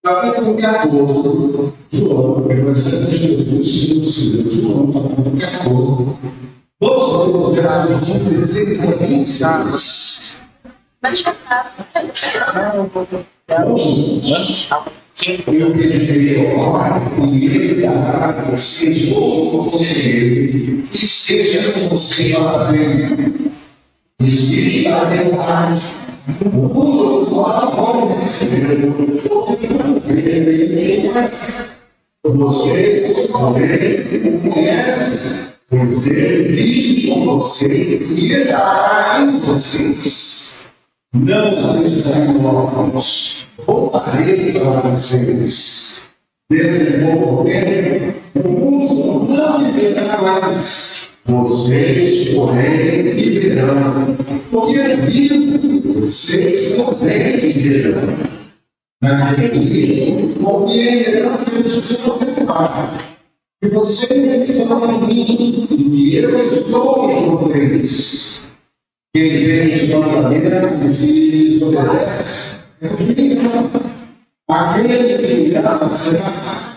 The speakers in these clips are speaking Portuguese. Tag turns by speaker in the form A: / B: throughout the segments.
A: Capítulo 14, João, Evangelho de Jesus, segundo João, capítulo 14. Vamos ler o verso 15 a 26. Eu deverei orar e ele dará a vocês todo o conselho que esteja com você para sempre. Espírito da verdade, o mundo não pode receber, você também conhece, pois ele vive com vocês e estará em vocês. Não os deixarei órfãos, voltarei para vocês. Dentro de pouco tempo, o mundo não viverá mais. Vocês, porém, viverão. Porque eu vivo, vocês também viverão. Naquele dia, compreenderão que eu sou o Pai. E vocês estão em mim, e eu estou em vocês. Quem vem de mandamentos e obedece, é o filho. Aquele que me ama será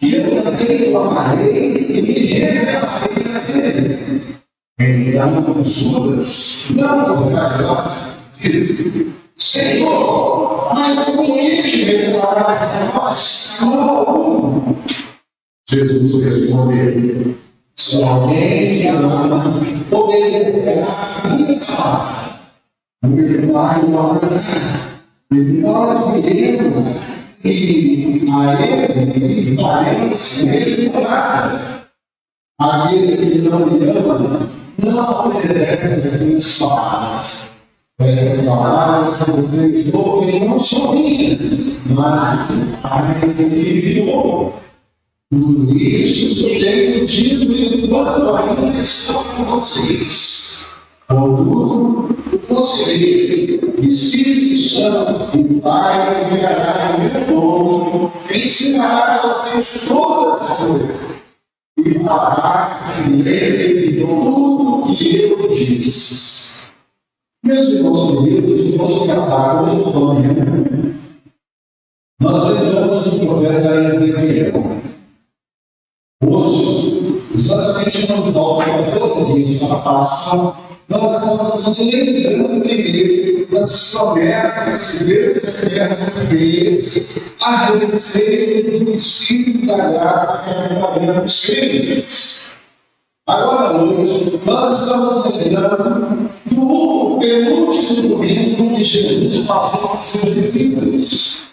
A: e eu também o amarei e me revelarei a ele. Então, Judas não verá, disse: Senhor, mas por que revelarás a nós? Não. Jesus respondeu: se alguém me ama, obedecerá a minha palavra. O meu Pai o amará, e nós viremos e a ele faremos nele morada. Aquele que não me ama, não obedece às minhas palavras. Estas palavras que vocês ouvem não são minhas, mas do Pai que me enviou. Por isso tenho dito enquanto ainda estou com vocês. Contudo, você, Espírito Santo, o Pai enviará em meu nome, ensinará a vocês todas as coisas, e fará que lembrem de tudo o que eu disse. Meus irmãos queridos, vamos cantar hoje pela manhã. Nós lembramos do profeta Ezequiel. Hoje, exatamente quando volta a todo dia para a palavra, nós estamos lembrando primeiro das promessas que Deus fez a respeito do princípio da graça que nós temos. Agora, hoje, nós estamos lembrando do penúltimo domingo que Jesus passou com seus discípulos.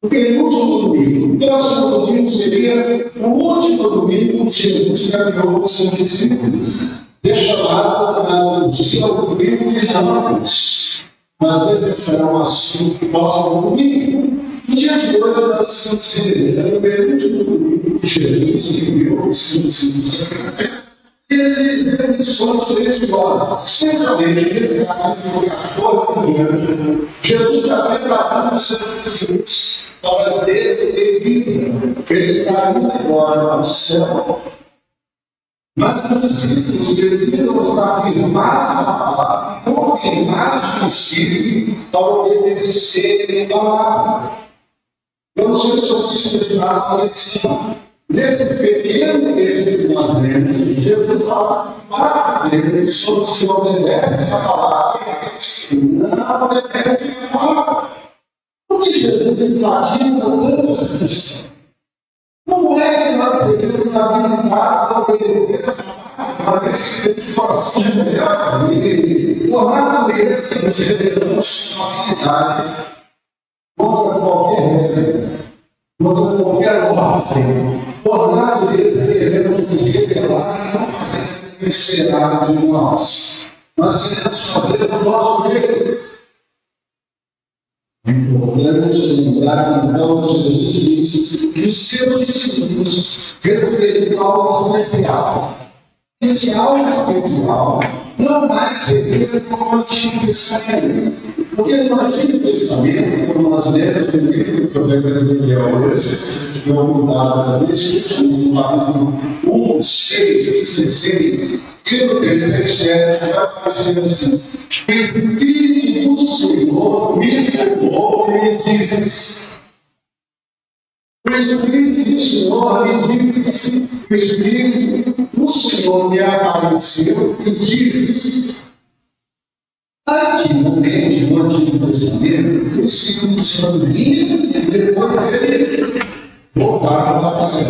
A: O penúltimo domingo. O próximo domingo seria o último domingo que Jesus caminhou com seus discípulos. Deixa lá o dia do domingo de Ramos. Mas esse será um assunto do próximo domingo. No dia de hoje, nós estamos celebrando o penúltimo domingo que Jesus enviou com seus discípulos. E eles têm missões espirituais. Certamente, nesse capítulo 14, Jesus está preparando os seus discípulos para decidir que eles estão indo agora para o céu. Mas os discípulos precisam estar firmados na palavra, confirmados no Espírito, para obedecerem a palavra. Eu não sei se vocês prepararam a lição. Nesse pequeno texto que nós lemos, Jesus fala para eles sobre se obedecem a palavra e se não obedecem a palavra. Por que Jesus enfatiza tanto essa questão? Como é que nós devemos habilitar a obedecer a palavra? Mas que a gente fala assim, por natureza, nós devemos facilidade contra qualquer regra, contra qualquer ordem. Por natureza, devemos nos revelar, não fazer esperar de nós, mas devemos fazer o nosso jeito. É importante lembrar, então, que Jesus disse que os seus discípulos respeitavam o comercial. esse algo espiritual não vai ser como o Antigo Testamento. Porque no Antigo Testamento, como nós lemos no livro do profeta Ezequiel hoje, que eu vou dar para vocês, no capítulo 1, 6, 16, pelo verso 7, vai aparecer assim: o Espírito do Senhor me levou e me disse. O Espírito do Senhor me disse, o Espírito do Senhor me apareceu e disse. Antigamente, no Antigo Testamento, o Espírito do Senhor vinha, depois ele voltava para o céu.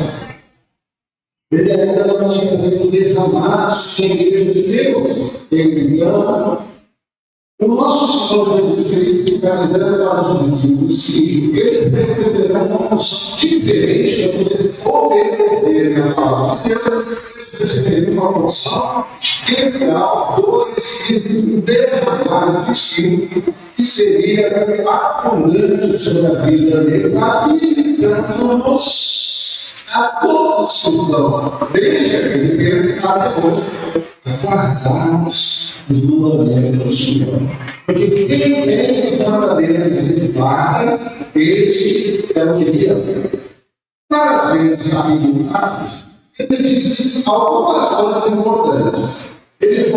A: Ele ainda não tinha sido derramado sem igreja de Deus. Então, o nosso Senhor Jesus Cristo está dizendo para os discípulos que eles receberão uma unção diferente para poder obedecer a palavra de Deus. Receberão uma unção especial do Espírito derramado do Espírito, que seria abundante sobre a vida deles, habilitando-nos a todos que estão, desde aquele tempo até hoje, guardarmos os mandamentos do Senhor. Porque quem tem os mandamentos de guarda, esse é o que guia. Várias vezes, habilitados, ele disse algumas coisas importantes. Ele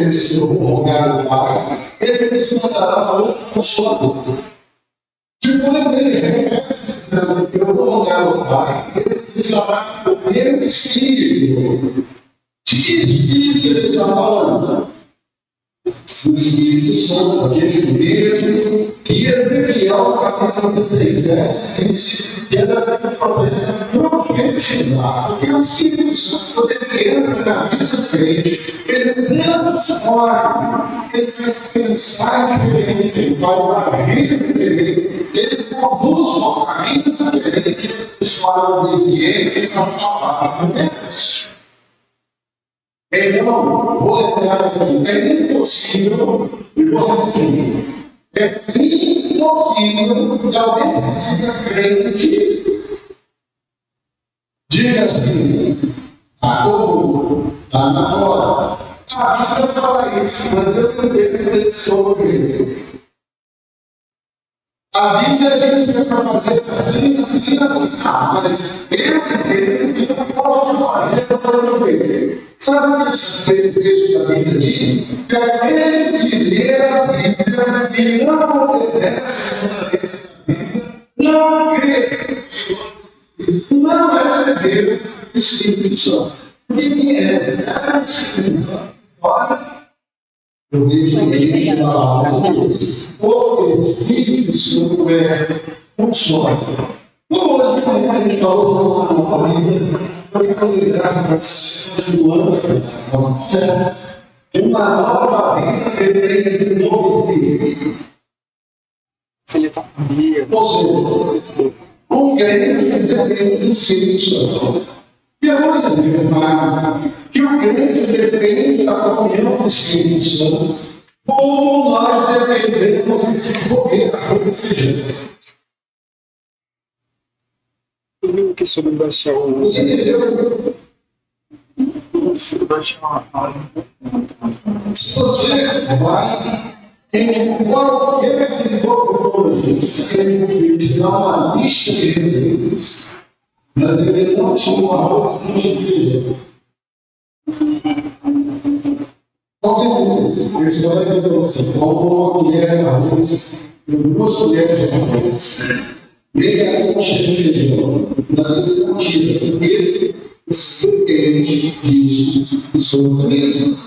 A: ensinou a rogar o Pai, ele ensinou a dar o Consolador. Depois ele repete, eu vou rogar o Pai, ele precisará o meu Espírito. De que Espírito ele está falando? O Espírito Santo, aquele mesmo que Ezequiel, capítulo 37, disse que era o profeta profetizar. Porque o Espírito Santo ele entra na vida do crente, ele transforma, ele faz pensar diferente, ele faz agir diferente, ele conduz por caminhos diferentes para o obediente à palavra de Deus. Então, vou lembrar aqui, é impossível, e vou repetir, é impossível que alguém seja crente, diga assim, na hora, a Bíblia fala isso, mas eu não devo sobre. A Bíblia diz que é para fazer assim, mas eu entendo que eu posso fazer para o meu. Sabe o que esse texto da Bíblia diz? Que aquele que lê a Bíblia e não obedece a Bíblia, não crê. Não vai receber o Espírito Santo. Porque quem é o Espírito Santo? Olha, eu vejo a palavra de Deus. O Espírito Santo é um só. Hoje, como a gente falou na família, eu quero ligar do ano, uma nova vida depende de um novo filho.
B: Se ele está família.
A: Ou seja, um crente depende do Espírito Santo. E eu vou dizer mais que o crente depende da comunhão do Espírito Santo, como nós dependemos de comer a fruta do feijão.
B: Que sobre baixar o.
A: Você entendeu?
B: Sobre baixar a.
A: Se você vai em qualquer tecnologia, ele te dá uma lista de receitas, mas ele não te dá uma arroz com feijão. Qualquer coisa, ele só vai dizer para você: uma colher de arroz, duas colheres de arroz. Meia concha de feijão, mas ele não tira, porque você entende isso e sobre mesmo.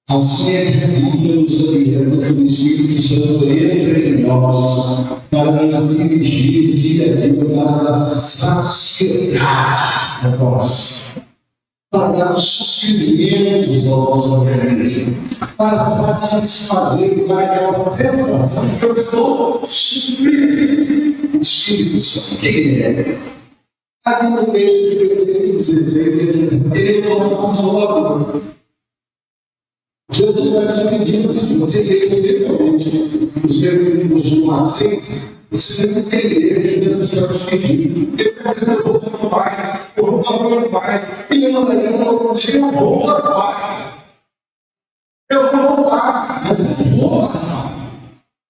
A: Assim é que a Bíblia nos orienta que o Espírito Santo entra em nós para nos dirigir dia a dia para a saciedade da nossa, para dar suprimentos ao nosso organismo, para satisfazer aquela sensação que eu sou suprido. O Espírito Santo, quem é? Aqui no meio de dizer, ele é um consolador. Jesus vai te pedindo que você leia diretamente os versículos de 1 a 6, você vai entender que Jesus vai te pedir. Ele vai dizer, eu vou para o Pai, eu vou para o meu Pai. hoje eu vou voltar. Eu vou voltar, mas eu vou voltar.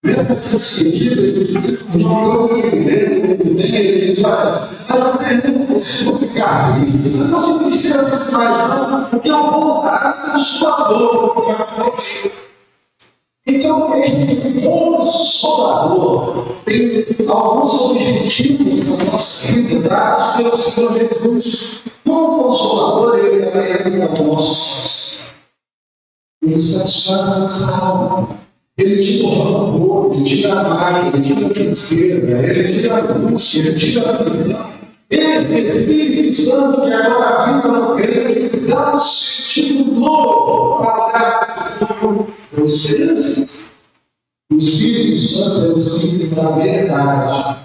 A: Mesmo que eu seguida, ele diz, não, eu ele diz, olha, eu não consigo ficar ali, eu não consigo mexer nessa não, porque eu vou voltar com sua dor. Então, este Consolador tem alguns objetivos na nossa vida dados pelo Senhor Jesus. Como Consolador, ele é conosco. Ele satisfaz a nossa alma. Ele tira o rancor, ele tira a raiva, ele tira a tristeza, ele tira a angústia, ele tira a prisão. Ele, Espírito Santo, que agora habita no crente, dá um sentido novo para vocês. O Espírito Santo é o Espírito da verdade.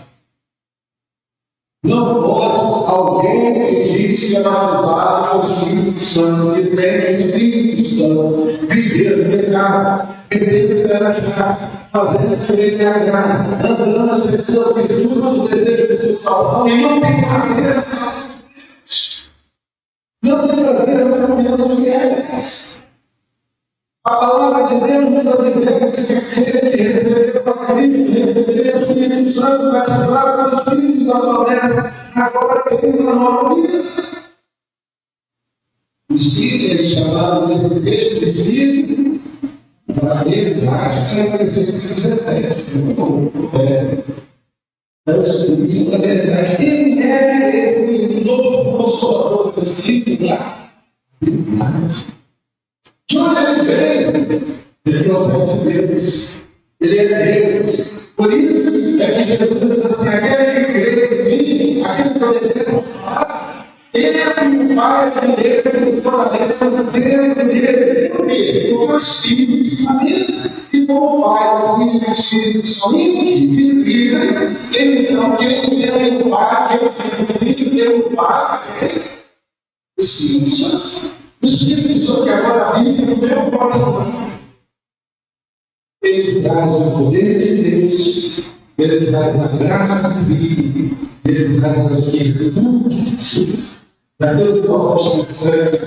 A: Não pode alguém que diz que é batizado com o Espírito Santo, que tem o Espírito Santo, viver no pecado, viver no pecado, fazendo ele agradar, andando as pessoas que tudo desejo de sua salvação, e não tem prazer não tem prazer na comunhão dos fiéis. A palavra de Deus nos alimenta que aquele que recebeu a Cristo, recebeu o Espírito Santo, batizado com o Espírito da promessa, agora tem uma nova vida. O Espírito é chamado nesse texto de Espírito da verdade, que é o Efésios 17. É o Espírito da verdade. Quem é esse novo Consolador do Espírito da verdade? De onde ele veio? Ele gosta de Deus. Ele é Deus. Por isso é que Jesus diz assim: aquele que crê em mim, aquele que obedece a palavra, ele é o Pai de Deus, o Tornador, dele. Por quê? Porque o Espírito sabia que como o Pai, o Filho e o Espírito são invisíveis, então quem tem o Pai, quem tem o Filho, tem o Pai, o Espírito Santo. O Espírito Santo que agora vive no meu coração. Ele traz o poder de Deus, ele traz a graça divina, ele traz a virtude. Daquilo que o apóstolo Santo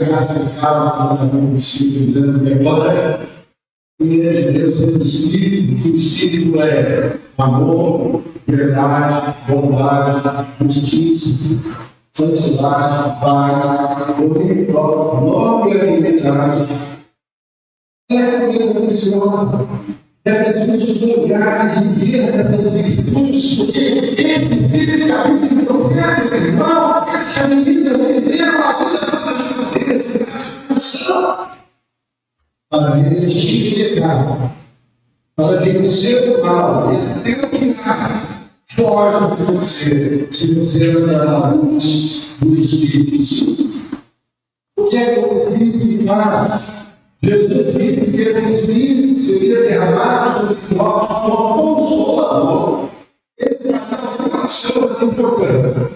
A: fala no Espírito Santo agora, e Deus é o Espírito, o Espírito é amor, verdade, bondade, justiça, santidade, paz, domínio próprio, nome e humildade. É coisa preciosa. É preciso lugar de viver essas virtudes, porque ele vive a vida do profeta, irmão, que a vida dele, a vida da para resistir o pecado, para vencer o mal, determinar. Foge de você, se você andar na luz do Espírito Santo. O que é que eu fiz de paz? Jesus disse que o Espírito seria derramado sobre nós como Consolador. Ele tratava de pessoas importantes.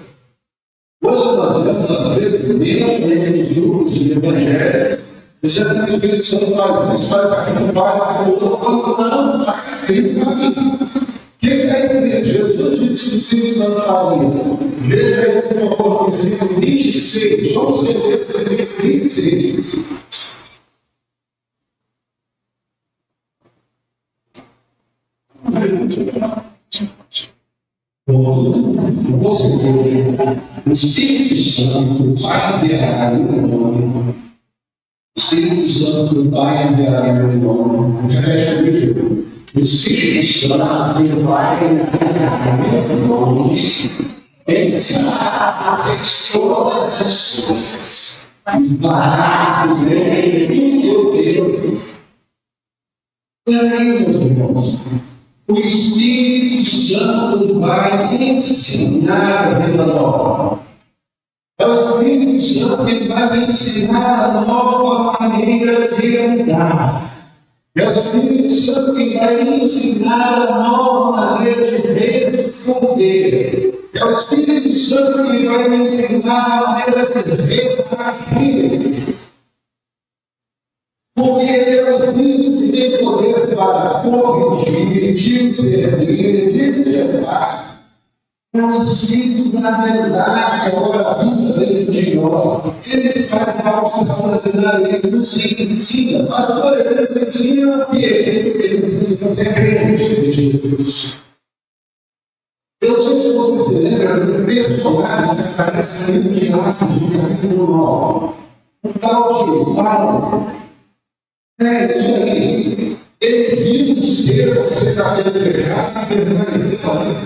A: Hoje nós vemos, às vezes, mesmo nos grupos de evangelho, você tem o Espírito Santo faz isso, faz aquilo, faz aquilo, não, está escrito na Bíblia. O que é isso? Jesus disse que o Espírito Santo fala isso. Veja aí, por favor, no versículo 26. Vamos ler o versículo 26. Você vê, o Espírito Santo vai enviar o nome. O Espírito Santo vai enviar o nome. Repete comigo. O Espírito Santo vai enviar o nome. Ensinar a todas as coisas. Vai se em meu Deus. E aí, meus irmãos? O Espírito Santo vai ensinar a vida nova. É o Espírito Santo que vai me ensinar a nova maneira de andar. É o Espírito Santo que vai me ensinar a nova maneira de responder. É o Espírito Santo que vai me ensinar a maneira de reagir. Porque ele é o Espírito que tem poder para corrigir, discernir, dissertar. É um espírito da verdade que agora habita dentro de nós. Ele faz algo extraordinário, ele nos ensina. Pastor, ele nos ensina que ele nos ensina a ser crente de Jesus. Eu sei se você se lembra do personagem que aparece no livro de Atos, no capítulo 9. O tal de Paulo. É isso aí. Ele viu o ser, você está vendo pecado, permaneceu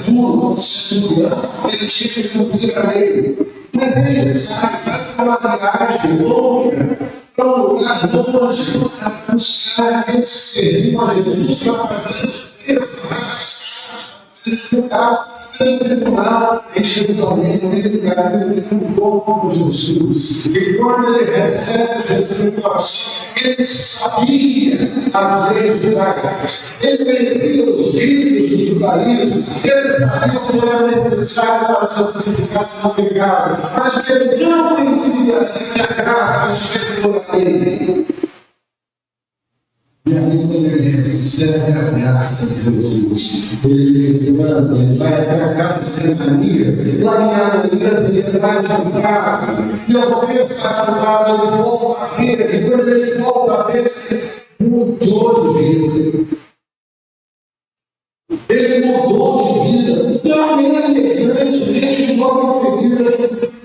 A: duro, estudando, ele tinha que cumprir para ele. Mas ele sabe, vai para uma viagem longa, para um lugar longe, para buscar esse serviço a Jesus, para fazer os pecados, em tribunal, em Jerusalém, ele encontrou com Jesus. E quando ele recebe Jesus no coração, ele sabia a lei de Deus. Ele conhecia os ritos do judaísmo. Ele sabia o que era necessário para santificar o pecado. Mas ele não conhecia a graça que chegou a ele. E aí, quando ele recebe a graça de Jesus, ele levanta, ele vai até a casa de Ananias, lá em Ananias ele vai jantar, e ao ser jantar, ele volta a ver, e quando ele volta a ver, mudou de vida. Ele mudou de vida, não é grande, nem igual de vida.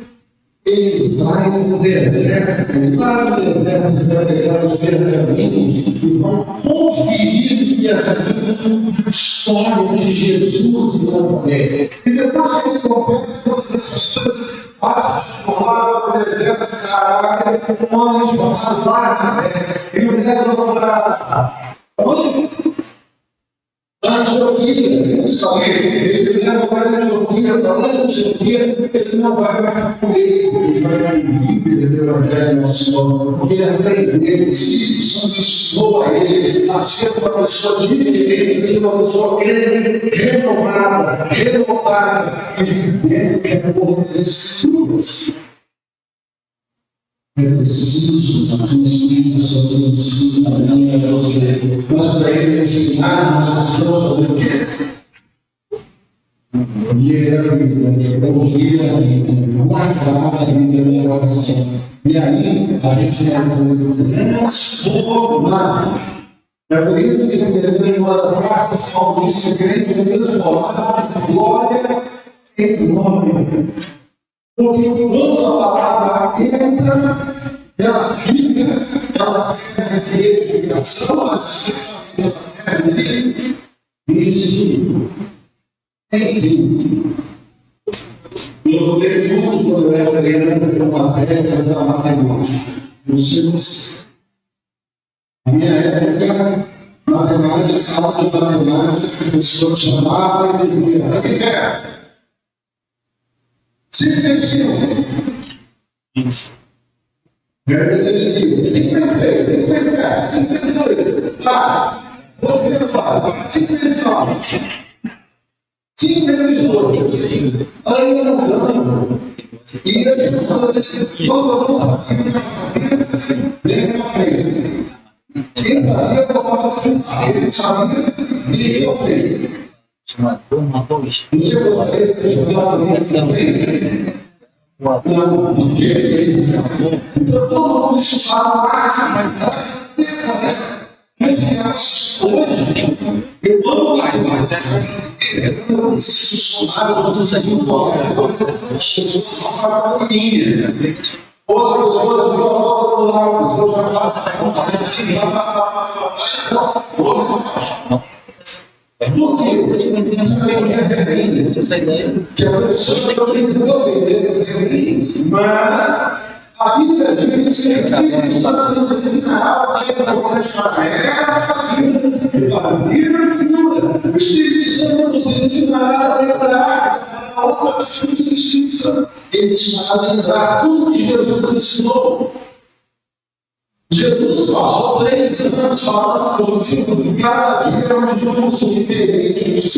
A: Ele vai no deserto, para o deserto para pegar os pergaminhos e vão conferir que a história de Jesus não é. E depois que ele confere todas essas coisas, passa por lá no deserto da Arábia, um homem chamado Barnabé, e o levam para Antioquia, ele leva para Antioquia, para Antioquia, ele não vai mais com ele vai para o líder do Evangelho Nosso Senhor, porque ele aprende ele, se ensinou a ele a ser uma pessoa diferente, uma pessoa renovada, e vivendo que é por Jesus. É preciso que o Espírito Santo ensine a mim e a você. Mas para ele ensinar, nós precisamos fazer o quê? Ouvir a Bíblia, guardar a Bíblia no coração. E aí, a gente vai transformar. É por isso que você tem uma das partes do segredo de transformar glória em glória. Porque quando a palavra entra, ela fica, ela serve de edificação, ela serve de ensino. Ensino. Eu voltei muito quando eu era criança para uma regra da matemática. Na minha época, matemática, aula de matemática, o professor chamava e dizia: o que é? Simplicidade. Isso. Simplicidade. Simplicidade. Aí não ganho. E eu falo assim, bem na frente. Quem sabia que eu estava assim, ele sabia e eu falei. Chamado Matheus. Isso é o então, todo mundo chamava mas hoje, eu não mais, eu não preciso somar outros aqui no bloco. As pessoas falam para mim. Outras pessoas vão lá, as pessoas vão por quê? Essa ideia que a pessoa não entendeu mas a Bíblia diz que a Bíblia está o Espírito Santo nos ensinará a lembrar a outra justiça. Ele está a lembrar tudo que Jesus ensinou. Jesus passou 3 anos falando com os discípulos de cada dia onde Jesus se diferente.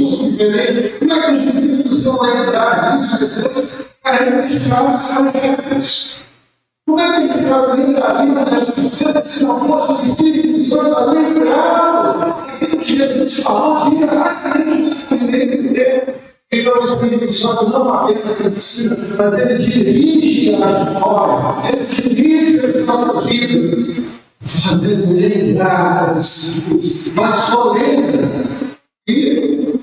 A: Como é que os discípulos vão lembrar disso depois? Eles falam regras. Como é que eles vão lembrar disso se não fosse os discípulos vão lembrar aquilo que Jesus falou que ia entender? Então, o Espírito Santo não apenas ensina, mas ele dirige a história, ele dirige a nossa vida, fazendo lembrar dos Espíritos, mas só lembra que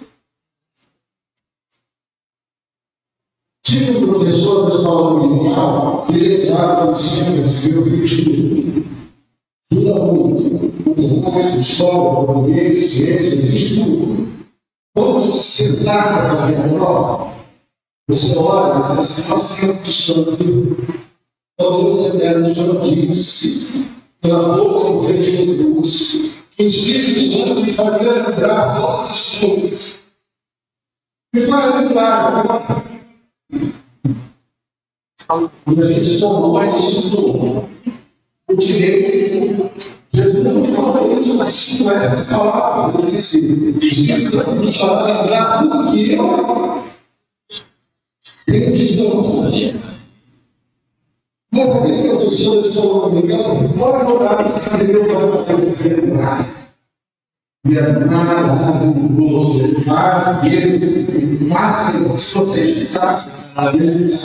A: tinha um professor da escola dominical, ele entrava no centro, escreveu 21. Estuda muito, história, português, ciências, estudo. Quando se sentar para fazer a prova, você olha e diz assim, nós temos estudando. Talvez você deve estudar pela boca do Rei de Jesus, que o Espírito Santo me faria lembrar todas as coisas. Me faz lembrar. Quando a gente só vai estudar o direito, Jesus não fala isso, mas isso é falar por esse Espírito Santo para lembrar tudo que eu tenho que dançar. Mas por que eu estou dominicano? Fora do horário que Deus vai fazer lembrar. E é nada você faz, ele faz se você está. Ele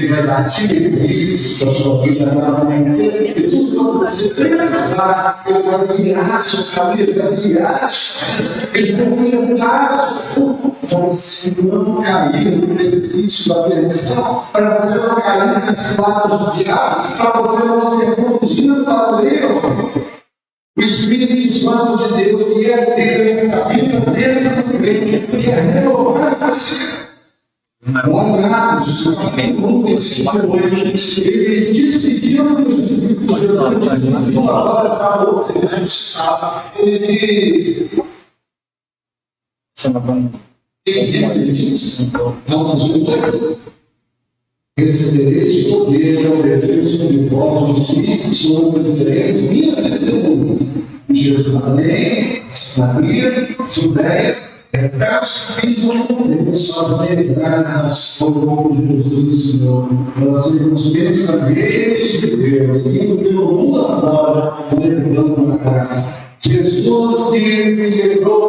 A: vai dar aquilo, isso, para a sua vida, e tudo que você precisar, ele vai virar sua cabeça, ele vai orientar você não cair no precipício da perdição, para você não cair nesse lado do diabo, para você não ser conduzido para o erro. O Espírito Santo de Deus, que é Deus, a vida dele, que é renovar você. Não há nada disso, não precisa hoje. Ele decidiu ele diz. Ele diz, recebereis poder ao descer sobre vós o Espírito Santo e sereis minha testemunha em Jerusalém, Samaria, Judéia, Deus faz lembrar ao povo de Jesus, Senhor. Nós sermos mensageiros de Deus, indo pelo mundo afora, levando a graça. Jesus disse, lembrou,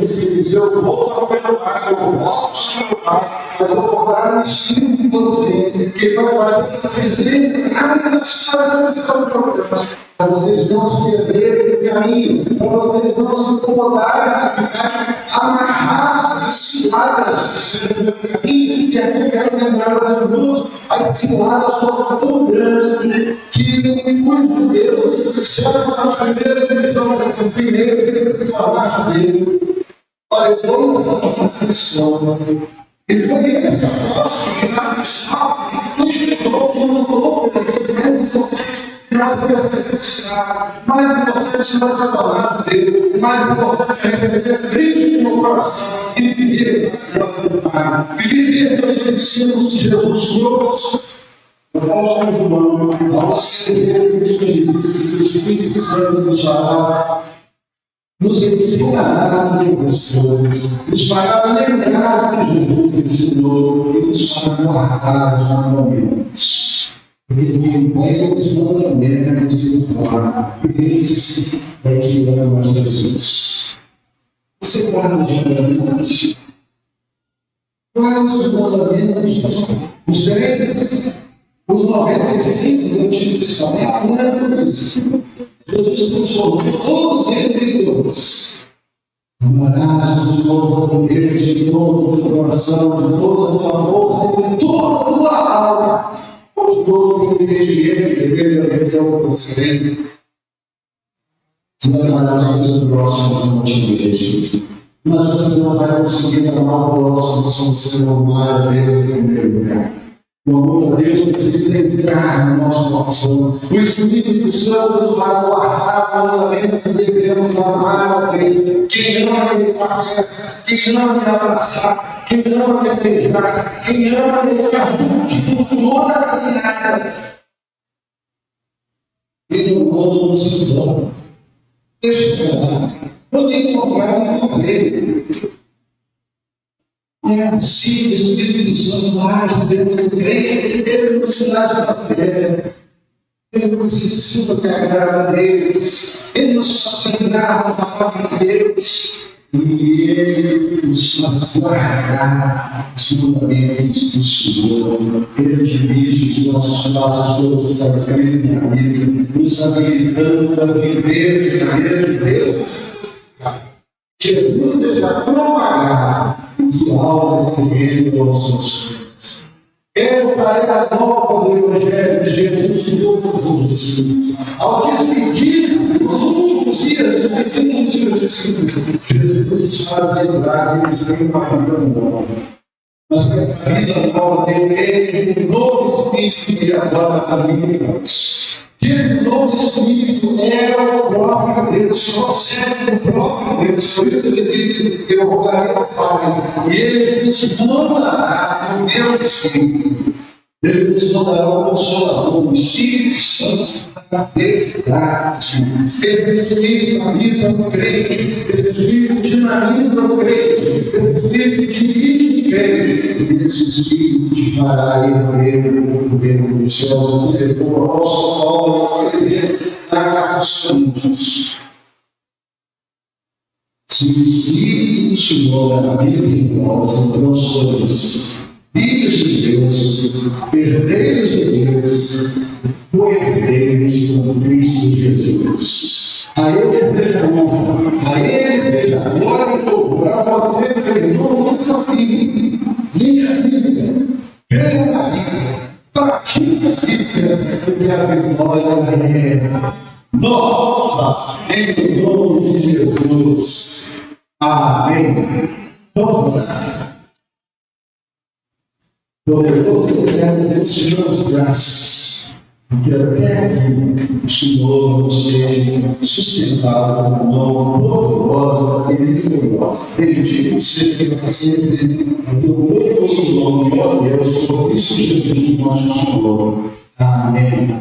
A: disse, eu vou para o meu Pai, eu volto para o meu Pai, mas eu vou dar um ensino de vocês, que vai fazer lembrar da história do seu programa, para vocês não se perderem no caminho, para vocês não se incomodarem de ficar amarrados, ciladas no caminho, e aqui quero lembrar aos irmãos, as ciladas foram tão grandes que muito Deus serve para a primeira divisão, o primeiro que se falar dele. Olha, toda a confissão. E foi ele que a na missão, não colocou, mais importante não é falar dele, mais importante é receber Cristo no coração e viver pelos ensinos de Jesus Cristo. O apóstolo João, ao ser o Espírito Santo nos fará, nos ensinará muitas coisas, nos fará lembrar de Jesus ensinou e nos fará guardar os mandamentos. Ele é os mandamentos do Pai. Esse é que ama Jesus. Você guarda os mandamentos? Guarda os mandamentos. Os 10, os 95 do Antigo Testamento, Jesus transformou todos em Deus. Amarás o Senhor com Deus de todo o teu coração, de toda a tua força, de toda a tua alma. O todo que vejo ele, a visão concedendo. Se nós trabalharmos com o próximo, não te vejo. Mas você não vai conseguir amar o próximo se você não amar a Deus em primeiro lugar. O amor a Deus precisa entrar no nosso coração. O Espírito Santo vai guardar o mandamento que devemos amar a Deus. Quem ama ele pagar, quem ama ele abraçar, quem ama ele beijar, quem ama ele ficar junto por toda a caminhada. Ele não conta no cidadão. Deixa eu falar. Quando encontrar um problema, é possível o Espírito Santo age dentro do crente, ele nos ensina da fé, ele nos ensina que agrada a Deus, ele nos faz lembrar da palavra de Deus, e Ele nos faz guardar os mandamentos do Senhor. Ele dirige os nossos passos todos os dias da vida, nos habilitando a viver de maneira de Deus. Jesus deseja propagar os almas que Ele aos seus filhos. Essa é a nova do Evangelho de Jesus de todos os discípulos. Ao despedir nos últimos dias do pequeno dos seus discípulos, Jesus nos faz lembrar que eles têm uma vida nova. Mas que a vida nova deu Ele um novo Espírito que agora caminha em nós. Que esse novo Espírito é o próprio Deus, procede do próprio Deus. Por isso ele disse: eu rogarei ao Pai, e Ele nos mandará o meu Espírito. Ele nos mandará o Consolador, o Espírito Santo da verdade. Esse Espírito habita no crente, esse Espírito dinamiza o crente, esse Espírito dirige o crente, esse Espírito te fará ir no governo dos céus, como o nosso Paulo escrever na carta aos Coríntios. Se o Espírito do Senhor habita em nós, então somos filhos de Deus, herdeiros de Deus, co-herdeiros com Cristo Jesus. A Ele seja honra, a Ele seja glória e louvor, a você, em nome do seu Filho. Minha Bíblia, creia na Bíblia, pratica a Bíblia, porque a vitória é nossa, em nome de Jesus. Amém. Vamos lá. Poderoso eterno Deus, Senhor, as graças, porque até aqui o Senhor nos tem sustentado com mão poderosa e vitoriosa. Bendito seja para sempre o teu glorioso nome, ó Deus, por isso Jesus, nosso Senhor. Amém.